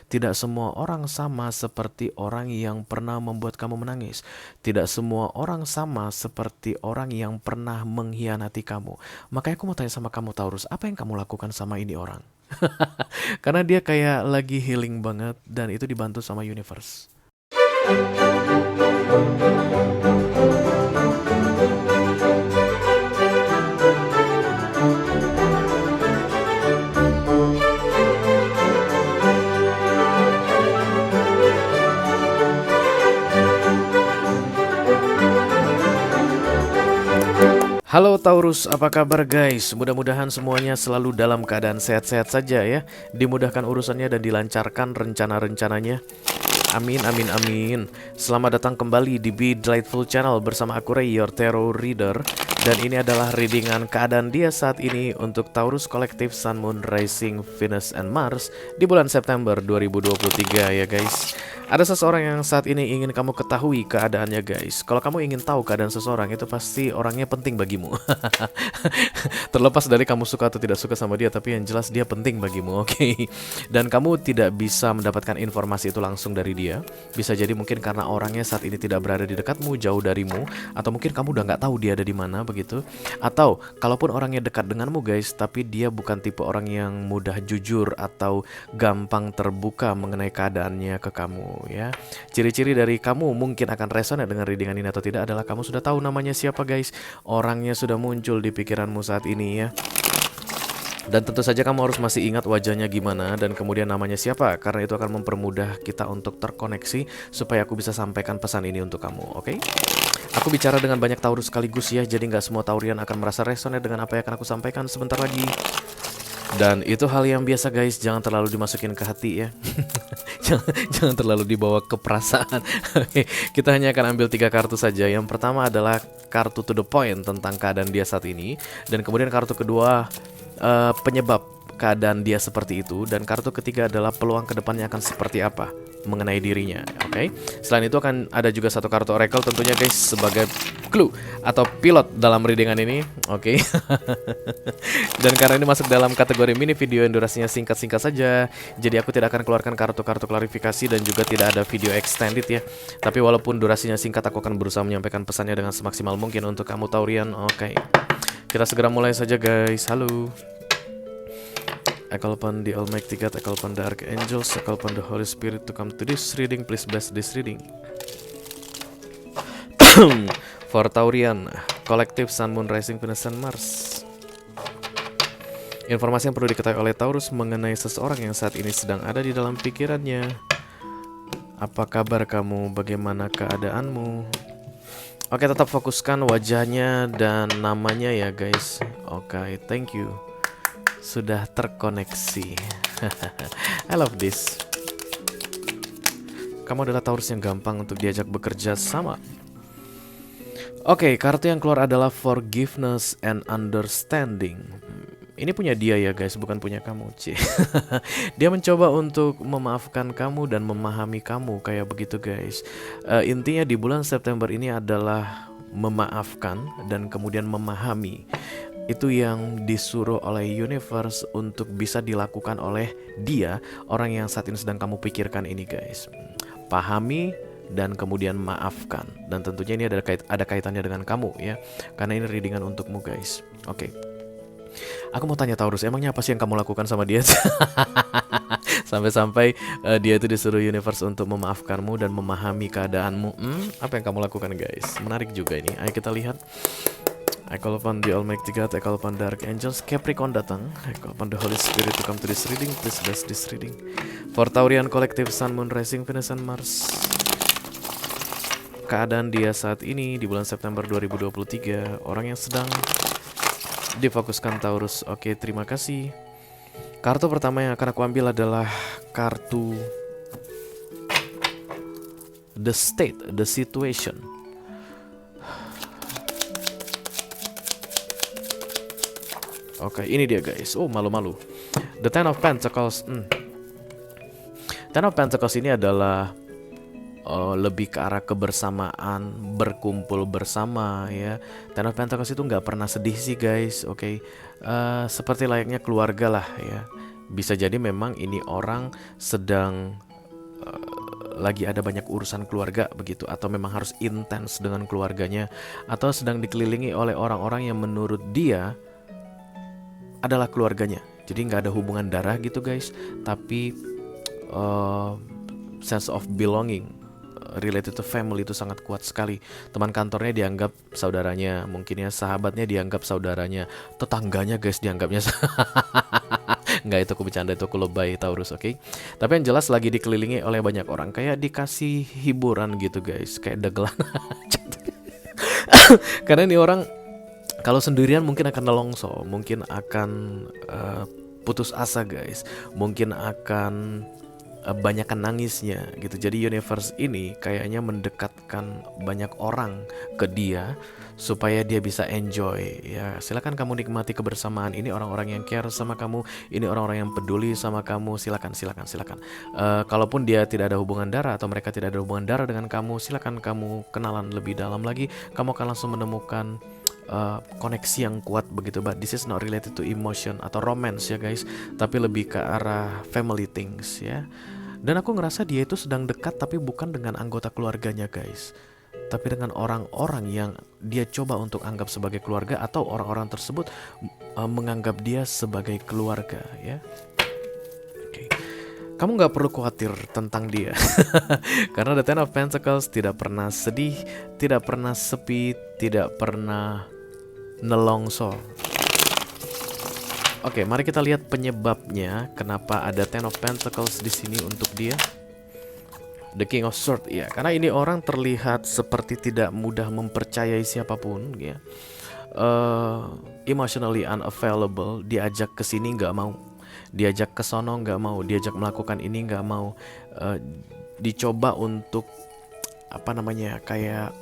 Tidak semua orang sama seperti orang yang pernah membuat kamu menangis. Tidak semua orang sama seperti orang yang pernah mengkhianati kamu. Makanya aku mau tanya sama kamu Taurus, apa yang kamu lakukan sama ini orang? Karena dia kayak lagi healing banget dan itu dibantu sama universe. Halo Taurus, apa kabar guys? Mudah-mudahan semuanya selalu dalam keadaan sehat-sehat saja ya. Dimudahkan urusannya dan dilancarkan rencana-rencananya. Amin, amin, amin. Selamat datang kembali di Be Delightful Channel bersama aku Ray, your tarot reader. Dan ini adalah readingan keadaan dia saat ini untuk Taurus Kolektif Sun, Moon, Rising, Venus, and Mars di bulan September 2023 ya guys. Ada seseorang yang saat ini ingin kamu ketahui keadaannya guys. Kalau kamu ingin tahu keadaan seseorang, itu pasti orangnya penting bagimu. Terlepas dari kamu suka atau tidak suka sama dia, tapi yang jelas dia penting bagimu, oke? Dan kamu tidak bisa mendapatkan informasi itu langsung dari dia. Bisa jadi mungkin karena orangnya saat ini tidak berada di dekatmu, jauh darimu, atau mungkin kamu udah nggak tahu dia ada di mana begitu. Atau kalaupun orangnya dekat denganmu guys, tapi dia bukan tipe orang yang mudah jujur atau gampang terbuka mengenai keadaannya ke kamu ya. Ciri-ciri dari kamu mungkin akan resonate dengan readingan ini atau tidak adalah kamu sudah tahu namanya siapa guys. Orangnya sudah muncul di pikiranmu saat ini ya. Dan tentu saja kamu harus masih ingat wajahnya gimana dan kemudian namanya siapa, karena itu akan mempermudah kita untuk terkoneksi supaya aku bisa sampaikan pesan ini untuk kamu, oke? Aku bicara dengan banyak Taurus sekaligus ya, jadi nggak semua Taurian akan merasa resonate dengan apa yang akan aku sampaikan sebentar lagi. Dan itu hal yang biasa guys, jangan terlalu dimasukin ke hati ya. jangan terlalu dibawa ke perasaan. Oke, kita hanya akan ambil 3 kartu saja. Yang pertama adalah kartu to the point tentang keadaan dia saat ini. Dan kemudian kartu kedua penyebab keadaan dia seperti itu. Dan kartu ketiga adalah peluang kedepannya akan seperti apa mengenai dirinya. Oke. Selain itu akan ada juga satu kartu oracle tentunya guys sebagai clue atau pilot dalam readingan ini. Oke. Dan karena ini masuk dalam kategori mini video yang durasinya singkat-singkat saja, jadi aku tidak akan keluarkan kartu-kartu klarifikasi dan juga tidak ada video extended ya. Tapi walaupun durasinya singkat, aku akan berusaha menyampaikan pesannya dengan semaksimal mungkin untuk kamu Taurian. Oke. Kita segera mulai saja guys. Halo. I call upon the Almighty God, I call upon the Archangels, I call upon the Holy Spirit to come to this reading. Please bless this reading. For Taurian, Kolektif Sun, Moon, Rising, Venus, and Mars. Informasi yang perlu diketahui oleh Taurus mengenai seseorang yang saat ini sedang ada di dalam pikirannya. Apa kabar kamu? Bagaimana keadaanmu? Oke, tetap fokuskan wajahnya dan namanya ya guys. Oke, thank you. Sudah terkoneksi. I love this. Kamu adalah Taurus yang gampang untuk diajak bekerja sama. Oke, kartu yang keluar adalah Forgiveness and Understanding. Ini punya dia ya guys, bukan punya kamu. Dia mencoba untuk memaafkan kamu dan memahami kamu kayak begitu guys. Intinya di bulan September ini adalah memaafkan dan kemudian memahami. Itu yang disuruh oleh universe untuk bisa dilakukan oleh dia, orang yang saat ini sedang kamu pikirkan ini guys. Pahami dan kemudian maafkan. Dan tentunya ini ada kaitannya dengan kamu ya, karena ini readingan untukmu guys. Oke. Aku mau tanya Taurus, emangnya apa sih yang kamu lakukan sama dia? Sampai-sampai dia itu disuruh universe untuk memaafkanmu dan memahami keadaanmu. Apa yang kamu lakukan guys? Menarik juga ini. Ayo kita lihat. I call upon the Almighty God, I call upon the Archangels. Capricorn datang. I call upon the Holy Spirit to come to this reading. Please bless this reading. For Taurian Kolektif Sun, Moon, Rising, Venus, and Mars. Keadaan dia saat ini di bulan September 2023. Orang yang sedang difokuskan Taurus. Oke, terima kasih. Kartu pertama yang akan aku ambil adalah kartu The State, The Situation. Oke, ini dia guys. Oh, malu-malu. The Ten of Pentacles. Ten of Pentacles ini adalah lebih ke arah kebersamaan, berkumpul bersama ya. Ten of Pentacles itu nggak pernah sedih sih guys. Oke. Seperti layaknya keluarga lah ya. Bisa jadi memang ini orang sedang lagi ada banyak urusan keluarga begitu, atau memang harus intens dengan keluarganya, atau sedang dikelilingi oleh orang-orang yang menurut dia adalah keluarganya. Jadi nggak ada hubungan darah gitu guys, tapi sense of belonging related to family itu sangat kuat sekali. Teman kantornya dianggap saudaranya, mungkin ya sahabatnya dianggap saudaranya, tetangganya guys dianggapnya nggak, itu aku bercanda, itu aku lebay Taurus, oke? Tapi yang jelas lagi dikelilingi oleh banyak orang, kayak dikasih hiburan gitu guys, kayak dagelan. Karena ini orang kalau sendirian mungkin akan nelongso, mungkin akan putus asa guys, mungkin akan banyakan nangisnya gitu. Jadi universe ini kayaknya mendekatkan banyak orang ke dia supaya dia bisa enjoy ya. Silakan kamu nikmati kebersamaan ini, orang-orang yang care sama kamu, ini orang-orang yang peduli sama kamu. Silakan. Kalaupun dia tidak ada hubungan darah atau mereka tidak ada hubungan darah dengan kamu, silakan kamu kenalan lebih dalam lagi. Kamu akan langsung menemukan koneksi yang kuat begitu. But this is not related to emotion atau romance ya guys, tapi lebih ke arah family things ya. Dan aku ngerasa dia itu sedang dekat, tapi bukan dengan anggota keluarganya guys, tapi dengan orang-orang yang dia coba untuk anggap sebagai keluarga, atau orang-orang tersebut menganggap dia sebagai keluarga ya. Oke. Kamu gak perlu khawatir tentang dia. Karena The Ten of Pentacles tidak pernah sedih, tidak pernah sepi, tidak pernah nelongso. Oke, mari kita lihat penyebabnya kenapa ada Ten of Pentacles di sini untuk dia. The King of Swords ya, karena ini orang terlihat seperti tidak mudah mempercayai siapapun ya. Emotionally unavailable, diajak ke sini nggak mau, diajak ke sono nggak mau, diajak melakukan ini nggak mau, dicoba untuk apa namanya, kayak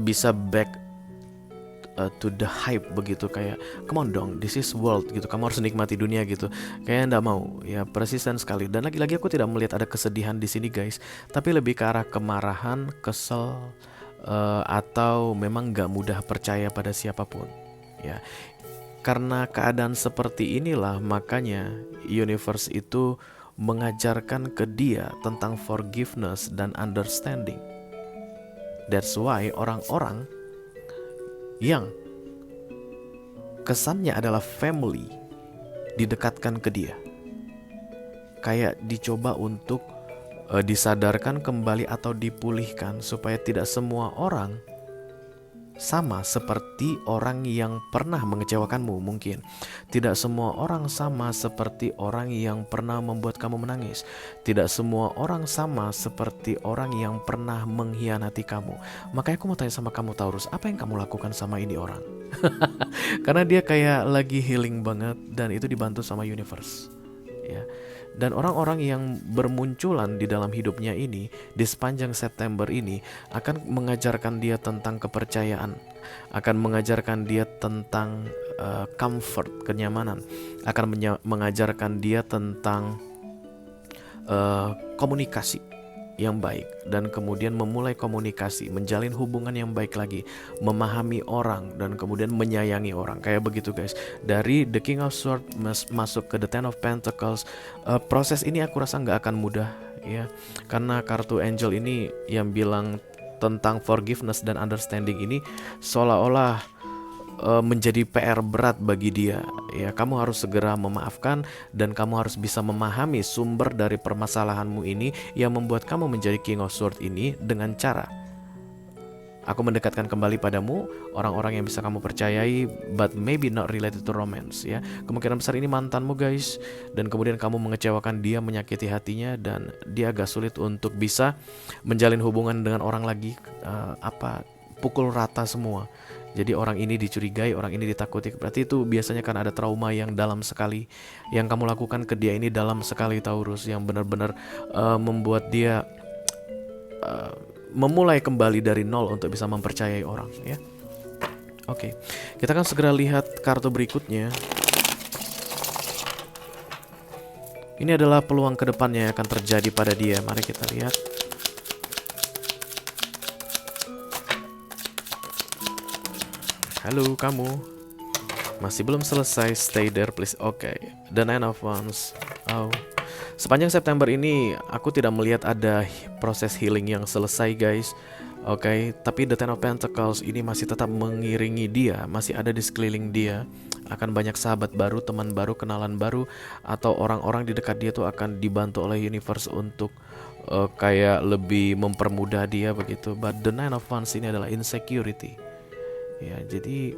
bisa back to the hype begitu, kayak come on dong, this is world gitu, kamu harus nikmati dunia gitu, kayak nggak mau ya, persisten sekali. Dan lagi-lagi aku tidak melihat ada kesedihan di sini guys, tapi lebih ke arah kemarahan, kesel, atau memang nggak mudah percaya pada siapapun ya. Karena keadaan seperti inilah makanya universe itu mengajarkan ke dia tentang forgiveness dan understanding. That's why orang-orang yang kesannya adalah family didekatkan ke dia, kayak dicoba untuk disadarkan kembali atau dipulihkan supaya tidak semua orang sama seperti orang yang pernah mengecewakanmu. Mungkin tidak semua orang sama seperti orang yang pernah membuat kamu menangis. Tidak semua orang sama seperti orang yang pernah mengkhianati kamu. Makanya aku mau tanya sama kamu Taurus, apa yang kamu lakukan sama ini orang? Karena dia kayak lagi healing banget, dan itu dibantu sama universe ya. Dan orang-orang yang bermunculan di dalam hidupnya ini di sepanjang September ini akan mengajarkan dia tentang kepercayaan, akan mengajarkan dia tentang comfort, kenyamanan, akan mengajarkan dia tentang komunikasi yang baik, dan kemudian memulai komunikasi, menjalin hubungan yang baik lagi, memahami orang, dan kemudian menyayangi orang. Kayak begitu guys. Dari The King of Swords masuk ke The Ten of Pentacles, proses ini aku rasa nggak akan mudah ya, karena kartu Angel ini yang bilang tentang forgiveness dan understanding ini seolah-olah menjadi PR berat bagi dia ya. Kamu harus segera memaafkan, dan kamu harus bisa memahami sumber dari permasalahanmu ini yang membuat kamu menjadi King of Swords ini, dengan cara aku mendekatkan kembali padamu orang-orang yang bisa kamu percayai, but maybe not related to romance ya. Kemungkinan besar ini mantanmu guys, dan kemudian kamu mengecewakan dia, menyakiti hatinya, dan dia agak sulit untuk bisa menjalin hubungan dengan orang lagi. Pukul rata semua. Jadi orang ini dicurigai, orang ini ditakuti. Berarti itu biasanya kan ada trauma yang dalam sekali. Yang kamu lakukan ke dia ini dalam sekali Taurus, yang benar-benar membuat dia memulai kembali dari nol untuk bisa mempercayai orang ya. Oke, kita akan segera lihat kartu berikutnya. Ini adalah peluang kedepannya yang akan terjadi pada dia. Mari kita lihat. Halo kamu. Masih belum selesai, stay there please. Oke, the Nine of Wands. Oh. Sepanjang September ini aku tidak melihat ada proses healing yang selesai guys. Oke, tapi the Ten of Pentacles ini masih tetap mengiringi dia, masih ada di sekeliling dia. Akan banyak sahabat baru, teman baru, kenalan baru, atau orang-orang di dekat dia tuh akan dibantu oleh universe untuk kayak lebih mempermudah dia begitu. But the Nine of Wands ini adalah insecurity. Ya, jadi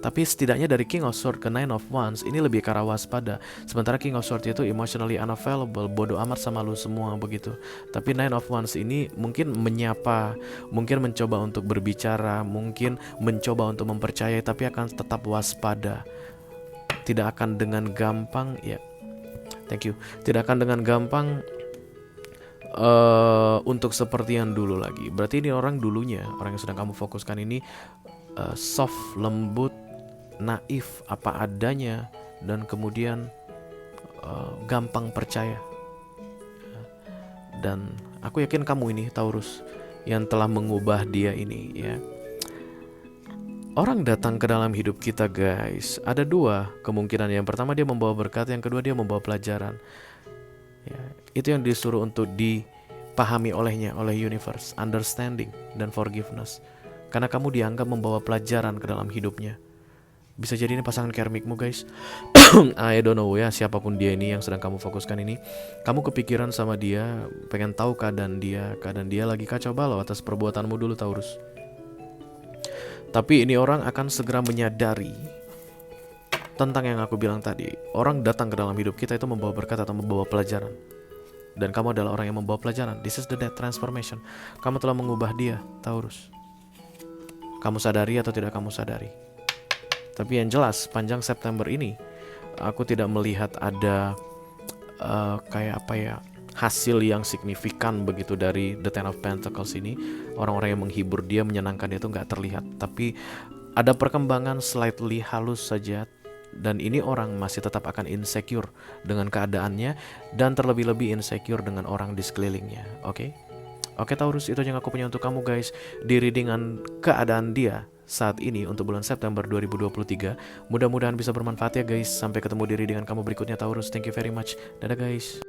tapi setidaknya dari King of Swords ke Nine of Wands ini lebih ke arah waspada. Sementara King of Swords itu emotionally unavailable, bodoh amat sama lu semua begitu. Tapi Nine of Wands ini mungkin menyapa, mungkin mencoba untuk berbicara, mungkin mencoba untuk mempercayai, tapi akan tetap waspada. Tidak akan dengan gampang, ya, thank you. Tidak akan dengan gampang untuk seperti yang dulu lagi. Berarti ini orang dulunya, orang yang sedang kamu fokuskan ini soft, lembut, naif, apa adanya, dan kemudian gampang percaya. Dan aku yakin kamu ini Taurus yang telah mengubah dia ini ya. Orang datang ke dalam hidup kita guys, ada dua kemungkinan. Yang pertama dia membawa berkat, yang kedua dia membawa pelajaran ya. Itu yang disuruh untuk dipahami olehnya, oleh universe, understanding dan forgiveness. Karena kamu dianggap membawa pelajaran ke dalam hidupnya. Bisa jadi ini pasangan karmikmu guys. I don't know ya, siapapun dia ini yang sedang kamu fokuskan ini. Kamu kepikiran sama dia, pengen tahu keadaan dia lagi kacau balau atas perbuatanmu dulu Taurus. Tapi ini orang akan segera menyadari tentang yang aku bilang tadi. Orang datang ke dalam hidup kita itu membawa berkat atau membawa pelajaran. Dan kamu adalah orang yang membawa pelajaran. This is the death transformation. Kamu telah mengubah dia Taurus. Kamu sadari atau tidak kamu sadari. Tapi yang jelas panjang September ini aku tidak melihat ada kayak apa ya, hasil yang signifikan begitu dari the Ten of Pentacles ini. Orang-orang yang menghibur dia, menyenangkan dia itu gak terlihat. Tapi ada perkembangan slightly halus saja. Dan ini orang masih tetap akan insecure dengan keadaannya, dan terlebih-lebih insecure dengan orang di sekelilingnya. Oke? Oke Taurus, itu yang aku punya untuk kamu guys di readingan keadaan dia saat ini untuk bulan September 2023. Mudah-mudahan bisa bermanfaat ya guys. Sampai ketemu di readingan kamu berikutnya Taurus. Thank you very much. Dadah guys.